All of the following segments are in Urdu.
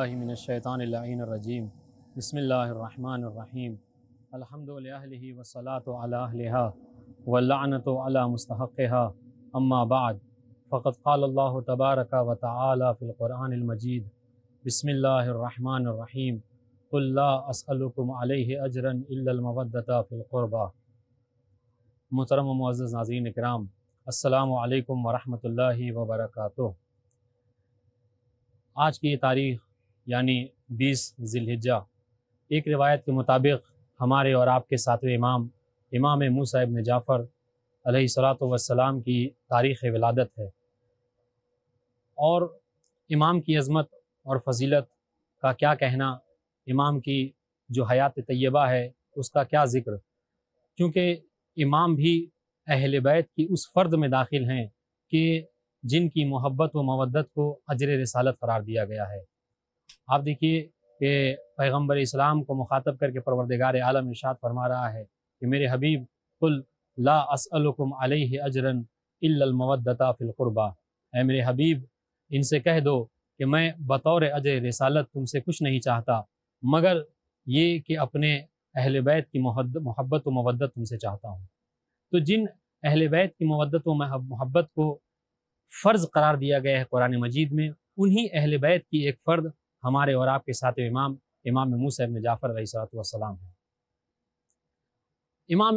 باللہ من الشیطان اللعین الرجیم بسم اللہ الرحمن الرحیم الحمد للہ والصلاة علی اہلہا واللعنۃ علی مستحقہا اما بعد فقد قال اللہ تبارک و تعالی فی القرآن المجید بسم اللہ الرحمن الرحیم قل لا اسألکم علیہ اجرا الا المودۃ فی القربى۔ محترم و معزز ناظرین اکرام، السلام علیکم ورحمۃ اللہ وبرکاتہ۔ آج کی یہ تاریخ یعنی 20 ذی الحجہ، ایک روایت کے مطابق ہمارے اور آپ کے ساتویں امام موسیٰ ابن جعفر علیہ الصلاۃ والسلام کی تاریخ ولادت ہے، اور امام کی عظمت اور فضیلت کا کیا کہنا، امام کی جو حیات طیبہ ہے اس کا کیا ذکر، کیونکہ امام بھی اہل بیت کی اس فرد میں داخل ہیں کہ جن کی محبت و مودت کو اجر رسالت قرار دیا گیا ہے۔ آپ دیکھیے کہ پیغمبر اسلام کو مخاطب کر کے پروردگار عالم ارشاد فرما رہا ہے کہ میرے حبیب قل لا اسألکم علیہ اجرا الا المودۃ فی القربى، اے میرے حبیب ان سے کہہ دو کہ میں بطور اجر رسالت تم سے کچھ نہیں چاہتا مگر یہ کہ اپنے اہل بیت کی محبت و مودت تم سے چاہتا ہوں۔ تو جن اہل بیت کی مودت و محبت کو فرض قرار دیا گیا ہے قرآن مجید میں، انہی اہل بیت کی ایک فرد ہمارے اور آپ کے ساتھ امام موسیٰ ابن جعفر علیہ السلام ہے۔ امام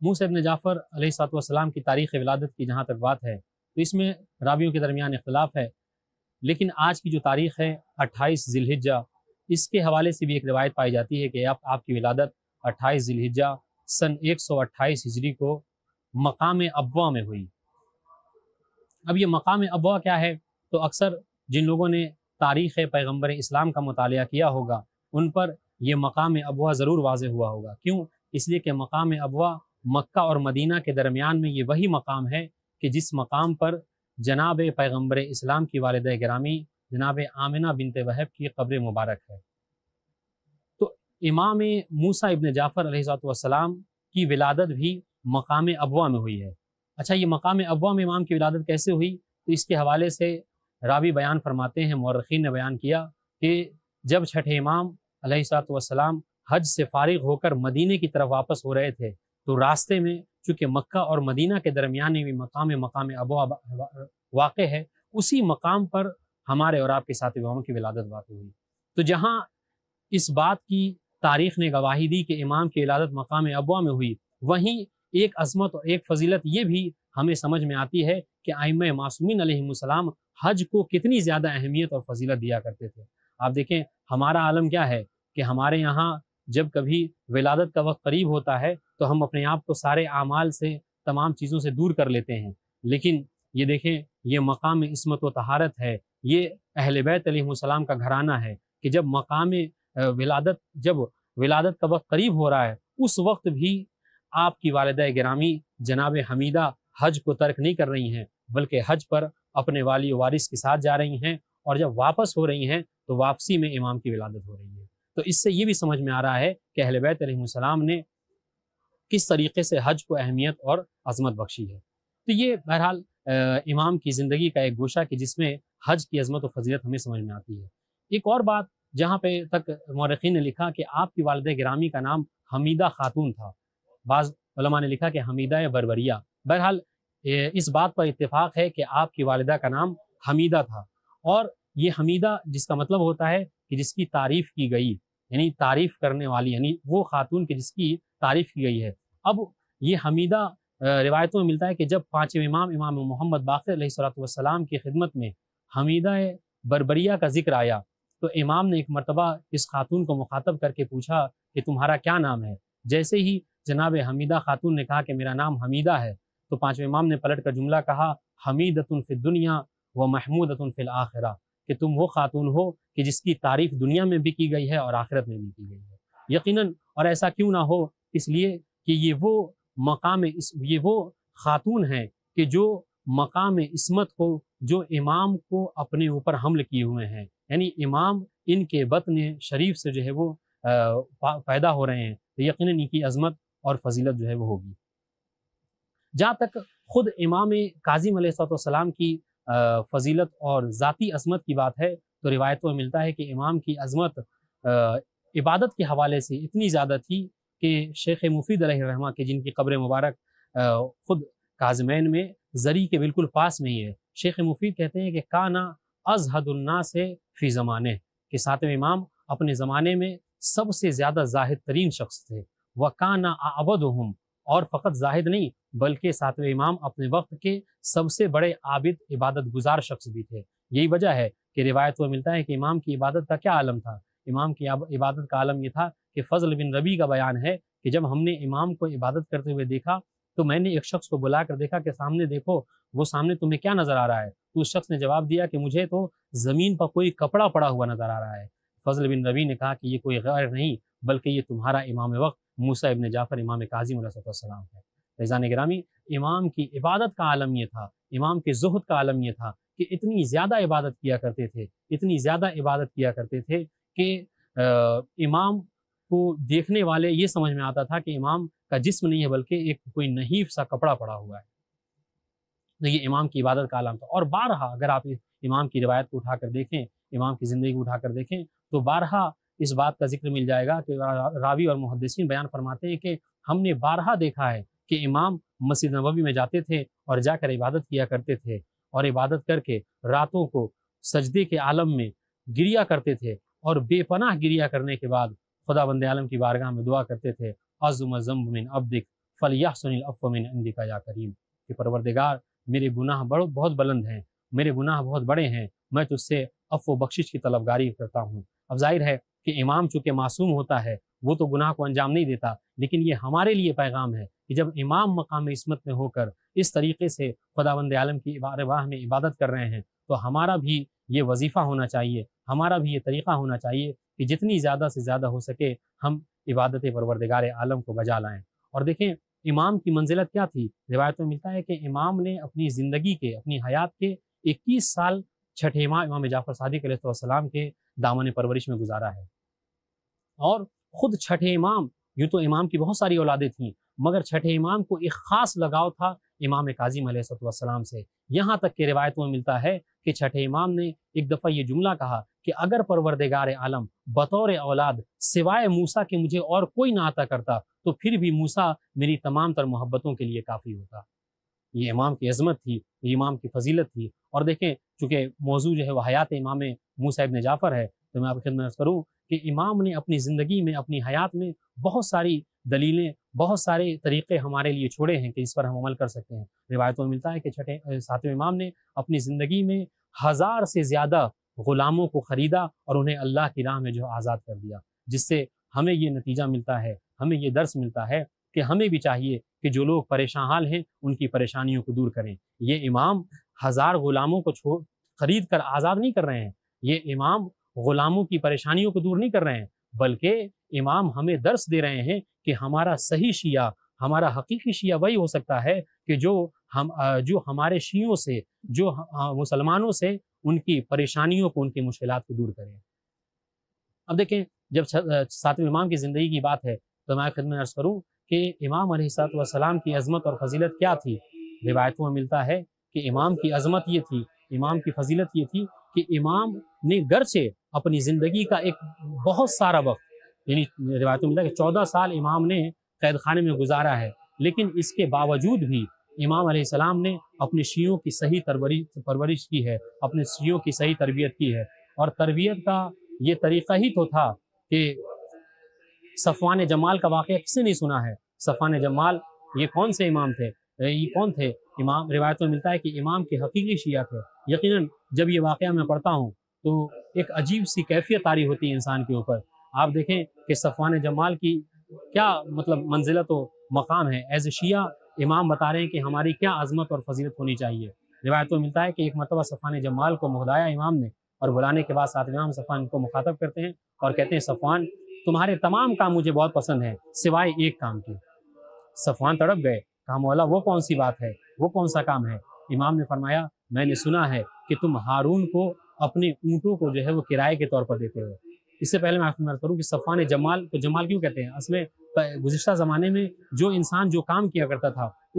موسیٰ ابن جعفر علیہ السلام کی تاریخ ولادت کی جہاں تک بات ہے تو اس میں راویوں کے درمیان اختلاف ہے، لیکن آج کی جو تاریخ ہے 28 ذی الحجہ، اس کے حوالے سے بھی ایک روایت پائی جاتی ہے کہ آپ کی ولادت 28 ذی الحجہ سن 128 ہجری کو مقام ابوا میں ہوئی۔ اب یہ مقام ابوا کیا ہے؟ تو اکثر جن لوگوں نے تاریخ پیغمبر اسلام کا مطالعہ کیا ہوگا ان پر یہ مقام ابوا ضرور واضح ہوا ہوگا۔ کیوں؟ اس لیے کہ مقام ابوا مکہ اور مدینہ کے درمیان میں یہ وہی مقام ہے کہ جس مقام پر جناب پیغمبر اسلام کی والدہ گرامی جناب آمنہ بنت وہب کی قبر مبارک ہے۔ تو امام موسیٰ ابن جعفر علیہ السلام کی ولادت بھی مقام ابوا میں ہوئی ہے۔ اچھا، یہ مقام ابوا میں امام کی ولادت کیسے ہوئی؟ تو اس کے حوالے سے راوی بیان فرماتے ہیں، مورخین نے بیان کیا کہ جب چھٹے امام علیہ السلام حج سے فارغ ہو کر مدینے کی طرف واپس ہو رہے تھے تو راستے میں چونکہ مکہ اور مدینہ کے درمیان میں مقام ابوا واقع ہے، اسی مقام پر ہمارے اور آپ کے ساتھ امام کی ولادت واقع ہوئی۔ تو جہاں اس بات کی تاریخ نے گواہی دی کہ امام کی ولادت مقام ابوا میں ہوئی، وہیں ایک عظمت اور ایک فضیلت یہ بھی ہمیں سمجھ میں آتی ہے کہ ائمہ معصومین علیہ السلام حج کو کتنی زیادہ اہمیت اور فضیلت دیا کرتے تھے۔ آپ دیکھیں ہمارا عالم کیا ہے کہ ہمارے یہاں جب کبھی ولادت کا وقت قریب ہوتا ہے تو ہم اپنے آپ کو سارے اعمال سے، تمام چیزوں سے دور کر لیتے ہیں، لیکن یہ دیکھیں یہ مقام عصمت و طہارت ہے، یہ اہل بیت علیہ السلام کا گھرانہ ہے کہ جب مقام ولادت کا وقت قریب ہو رہا ہے اس وقت بھی آپ کی والدہ گرامی جناب حمیدہ حج کو ترک نہیں کر رہی ہیں بلکہ حج پر اپنے والی و وارث کے ساتھ جا رہی ہیں، اور جب واپس ہو رہی ہیں تو واپسی میں امام کی ولادت ہو رہی ہے۔ تو اس سے یہ بھی سمجھ میں آ رہا ہے کہ اہل بیت علیہ السلام نے کس طریقے سے حج کو اہمیت اور عظمت بخشی ہے۔ تو یہ بہرحال امام کی زندگی کا ایک گوشہ کہ جس میں حج کی عظمت و فضیلت ہمیں سمجھ میں آتی ہے۔ ایک اور بات جہاں پہ تک مورخین نے لکھا کہ آپ کی والدہ گرامی کا نام حمیدہ خاتون تھا، بعض علماء نے لکھا کہ حمیدہ بربریہ۔ بہرحال اس بات پر اتفاق ہے کہ آپ کی والدہ کا نام حمیدہ تھا، اور یہ حمیدہ جس کا مطلب ہوتا ہے کہ جس کی تعریف کی گئی، یعنی تعریف کرنے والی، یعنی وہ خاتون کی جس کی تعریف کی گئی ہے۔ اب یہ حمیدہ روایتوں میں ملتا ہے کہ جب پانچویں امام محمد باقر علیہ السلام کی خدمت میں حمیدہ بربریہ کا ذکر آیا تو امام نے ایک مرتبہ اس خاتون کو مخاطب کر کے پوچھا کہ تمہارا کیا نام ہے؟ جیسے ہی جناب حمیدہ خاتون نے کہا کہ میرا نام حمیدہ ہے تو پانچویں امام نے پلٹ کر جملہ کہا حمیدۃ فی الدنیا و محمودۃ فی الآخرہ، کہ تم وہ خاتون ہو کہ جس کی تعریف دنیا میں بھی کی گئی ہے اور آخرت میں بھی کی گئی ہے۔ یقیناً، اور ایسا کیوں نہ ہو، اس لیے کہ یہ وہ خاتون ہیں کہ جو مقام عصمت کو، جو امام کو اپنے اوپر حمل کیے ہوئے ہیں، یعنی امام ان کے بطن شریف سے جو ہے وہ پیدا ہو رہے ہیں، تو یقیناً ان کی عظمت اور فضیلت جو ہے وہ ہوگی۔ جہاں تک خود امام کاظم علیہ السلام کی فضیلت اور ذاتی عظمت کی بات ہے تو روایتوں میں ملتا ہے کہ امام کی عظمت عبادت کے حوالے سے اتنی زیادہ تھی کہ شیخ مفید علیہ الرحمہ کے جن کی قبر مبارک خود کاظمین میں زری کے بالکل پاس میں ہی ہے، شیخ مفید کہتے ہیں کہ کانا ازہد الناس فی زمانے، کہ ساتویں امام اپنے زمانے میں سب سے زیادہ زاہد ترین شخص تھے، وَكَانَ أَعْبَدُهُمْ، اور فقط زاہد نہیں بلکہ ساتویں امام اپنے وقت کے سب سے بڑے عابد عبادت گزار شخص بھی تھے۔ یہی وجہ ہے کہ روایت میں ملتا ہے کہ امام کی عبادت کا کیا عالم تھا، امام کی عبادت کا عالم یہ تھا کہ فضل بن ربیع کا بیان ہے کہ جب ہم نے امام کو عبادت کرتے ہوئے دیکھا تو میں نے ایک شخص کو بلا کر دیکھا کہ سامنے دیکھو، وہ سامنے تمہیں کیا نظر آ رہا ہے؟ تو اس شخص نے جواب دیا کہ مجھے تو زمین پر کوئی کپڑا پڑا ہوا نظر آ رہا ہے۔ فضل بن ربیع نے کہا کہ یہ کوئی غیر نہیں بلکہ یہ تمہارا امام وقت موسیٰ ابن جعفر امام کاظم علیہ السلام ہے۔ فیضان گرامی، امام کی عبادت کا عالم یہ تھا، امام کے زہد کا عالم یہ تھا کہ اتنی زیادہ عبادت کیا کرتے تھے، اتنی زیادہ عبادت کیا کرتے تھے کہ امام کو دیکھنے والے یہ سمجھ میں آتا تھا کہ امام کا جسم نہیں ہے بلکہ ایک کوئی نحیف سا کپڑا پڑا ہوا ہے۔ تو یہ امام کی عبادت کا عالم تھا، اور بارہا اگر آپ امام کی روایت کو اٹھا کر دیکھیں، امام کی زندگی کو اٹھا کر دیکھیں تو بارہا اس بات کا ذکر مل جائے گا کہ راوی اور محدثین بیان فرماتے ہیں کہ ہم نے بارہا دیکھا ہے کہ امام مسجد نبوی میں جاتے تھے اور جا کر عبادت کیا کرتے تھے، اور عبادت کر کے راتوں کو سجدے کے عالم میں گریا کرتے تھے، اور بے پناہ گریا کرنے کے بعد خدا بند عالم کی بارگاہ میں دعا کرتے تھے، عظم الذنب من عبدک فلیحسن العفو من عندک یا کریم، کہ پروردگار میرے گناہ بہت بلند ہیں، میرے گناہ بہت بڑے ہیں، میں تجھ سے عفو و بخشش کی طلبگاری کرتا ہوں۔ اب ظاہر ہے کہ امام چونکہ معصوم ہوتا ہے وہ تو گناہ کو انجام نہیں دیتا، لیکن یہ ہمارے لیے پیغام ہے کہ جب امام مقام عصمت میں ہو کر اس طریقے سے خداوند عالم کی بارگاہ میں عبادت کر رہے ہیں تو ہمارا بھی یہ وظیفہ ہونا چاہیے، ہمارا بھی یہ طریقہ ہونا چاہیے کہ جتنی زیادہ سے زیادہ ہو سکے ہم عبادت پروردگار عالم کو بجا لائیں۔ اور دیکھیں امام کی منزلت کیا تھی، روایت میں ملتا ہے کہ امام نے اپنی زندگی کے، اپنی حیات کے 21 سال چھٹے امام جعفر صادق علیہ السلام کے دامن پرورش میں گزارا ہے، اور خود چھٹے امام، یوں تو امام کی بہت ساری اولادیں تھیں مگر چھٹے امام کو ایک خاص لگاؤ تھا امام کاظم علیہ السلام سے، یہاں تک کہ روایتوں میں ملتا ہے کہ چھٹے امام نے ایک دفعہ یہ جملہ کہا کہ اگر پروردگار عالم بطور اولاد سوائے موسیٰ کے مجھے اور کوئی نہ عطا کرتا تو پھر بھی موسیٰ میری تمام تر محبتوں کے لیے کافی ہوتا۔ یہ امام کی عظمت تھی، یہ امام کی فضیلت تھی۔ اور دیکھیں چونکہ موضوع جو ہے وہ حیات امام موسیٰ ابن جعفر ہے تو میں آپ کی خدمت عرض کروں کہ امام نے اپنی زندگی میں، اپنی حیات میں بہت ساری دلیلیں، بہت سارے طریقے ہمارے لیے چھوڑے ہیں کہ اس پر ہم عمل کر سکتے ہیں۔ روایتوں میں ملتا ہے کہ ساتویں امام نے اپنی زندگی میں 1000 سے زیادہ غلاموں کو خریدا اور انہیں اللہ کی راہ میں جو آزاد کر دیا، جس سے ہمیں یہ نتیجہ ملتا ہے، ہمیں یہ درس ملتا ہے کہ ہمیں بھی چاہیے کہ جو لوگ پریشان حال ہیں ان کی پریشانیوں کو دور کریں۔ یہ امام 1000 غلاموں کو خرید کر آزاد نہیں کر رہے ہیں، یہ امام غلاموں کی پریشانیوں کو دور نہیں کر رہے ہیں، بلکہ امام ہمیں درس دے رہے ہیں کہ ہمارا صحیح شیعہ، ہمارا حقیقی شیعہ وہی ہو سکتا ہے کہ جو ہمارے شیعوں سے، جو مسلمانوں سے ان کی پریشانیوں کو، ان کی مشکلات کو دور کریں۔ اب دیکھیں جب ساتویں امام کی زندگی کی بات ہے تو میں خدمت میں عرض کروں کہ امام علیہ السلام کی عظمت اور فضیلت کیا تھی۔ روایتوں میں ملتا ہے کہ امام کی عظمت یہ تھی، امام کی فضیلت یہ تھی کہ امام نے گرچہ اپنی زندگی کا ایک بہت سارا وقت، یعنی روایتوں میں ملتا ہے کہ 14 سال امام نے قید خانے میں گزارا ہے، لیکن اس کے باوجود بھی امام علیہ السلام نے اپنے شیعوں کی صحیح پرورش کی ہے، اپنے شیعوں کی صحیح تربیت کی ہے، اور تربیت کا یہ طریقہ ہی تو تھا کہ صفوان جمال کا واقعہ کسی نے نہیں سنا ہے۔ صفوان جمال یہ کون سے امام تھے؟ یہ کون تھے؟ امام روایتوں میں ملتا ہے کہ امام کے حقیقی شیعہ تھے۔ یقیناً جب یہ واقعہ میں پڑھتا ہوں تو ایک عجیب سی کیفیت طاری ہوتی ہے انسان کے اوپر۔ آپ دیکھیں کہ صفوان جمال کی کیا مطلب منزلت و مقام ہے، ایز اے شیعہ امام بتا رہے ہیں کہ ہماری کیا عظمت اور فضیلت ہونی چاہیے۔ روایتوں میں ملتا ہے کہ ایک مرتبہ صفوان جمال کو مہدایا امام نے، اور بلانے کے بعد ساتھ امام صفوان کو مخاطب کرتے ہیں اور کہتے ہیں صفوان تمہارے تمام کام مجھے بہت پسند ہیں سوائے ایک کام کے۔ صفوان تڑپ گئے، کہا مولا وہ کون سی بات ہے، وہ کون سا کام ہے؟ امام نے فرمایا میں نے سنا ہے کہ تم ہارون کو اپنے اونٹوں کو جو ہے وہ کرائے کے طور پر دیتے ہو۔ اس سے پہلے میں آپ کو کروں کہ صفوان جمال کو جمال کیوں کہتے ہیں؟ اصل میں گزشتہ زمانے میں جو انسان جو کام کیا کرتا تھا